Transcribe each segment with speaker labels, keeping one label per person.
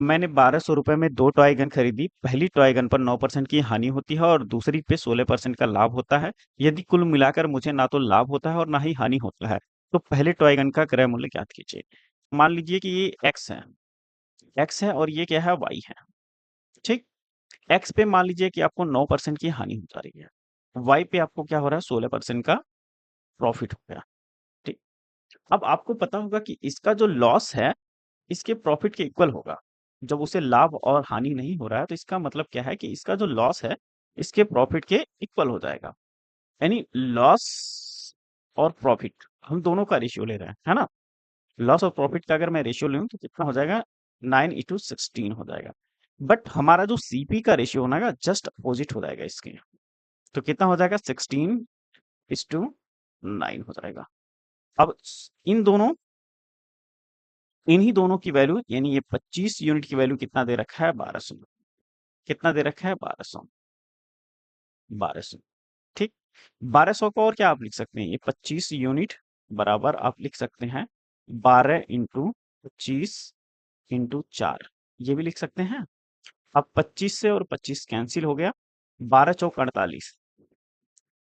Speaker 1: मैंने 1200 रुपए में दो टॉय गन खरीदी। पहली टॉय गन पर 9% की हानि होती है और दूसरी पे 16% का लाभ होता है। यदि कुल मिलाकर मुझे ना तो लाभ होता है और ना ही हानि होता है, तो पहले टॉय गन का क्रय मूल्य ज्ञात कीजिए। मान लीजिए कि ये एक्स है और ये क्या है, वाई है। ठीक। एक्स पे मान लीजिए कि आपको 9% की हानि हो जा रही है, वाई पे आपको क्या हो रहा है, 16% का प्रॉफिट हो गया। ठीक। अब आपको पता होगा कि इसका जो लॉस है इसके प्रॉफिट के इक्वल होगा। जब उसे लाभ और हानि नहीं हो रहा है तो इसका मतलब क्या है कि इसका जो लॉस है इसके प्रॉफिट के इक्वल हो जाएगा। यानी लॉस और प्रॉफिट हम दोनों का रेशियो ले रहे हैं, है ना। लॉस और प्रॉफिट का अगर मैं रेशियो लूँ तो कितना हो जाएगा, 9:16 हो जाएगा। बट हमारा जो सीपी का रेशियो होना जस्ट अपोजिट हो जाएगा इसके। तो कितना हो जाएगा, 16:9 हो जाएगा। अब इन दोनों इन्हीं दोनों की वैल्यू, यानी ये 25 यूनिट की वैल्यू कितना दे रखा है, 1200। कितना दे रखा है, 1200। 1200। ठीक। 1200 को और क्या आप लिख सकते हैं, ये 25 यूनिट बराबर आप लिख सकते हैं 12 इंटू 25 इंटू 4, ये भी लिख सकते हैं। अब 25 से और 25 कैंसिल हो गया, 12 चौक 48,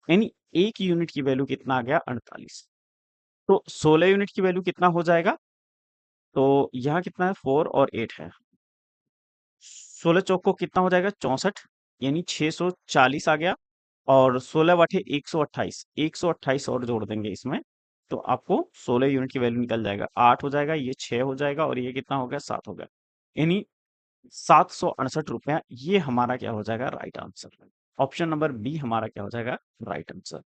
Speaker 1: यानी एक यूनिट की वैल्यू कितना आ गया, 48। तो 16 यूनिट की वैल्यू कितना हो जाएगा, तो यहाँ कितना है, 4 और 8 है। 16 चौक को कितना हो जाएगा, 64, यानी 640 आ गया। और 16 बटे 128, 128 और जोड़ देंगे इसमें, तो आपको 16 यूनिट की वैल्यू निकल जाएगा। 8 हो जाएगा, ये 6 हो जाएगा और ये कितना हो गया, 7 हो गया। यानी 768 रुपया, ये हमारा क्या हो जाएगा, right answer. Option number B हमारा क्या हो जाएगा, राइट आंसर।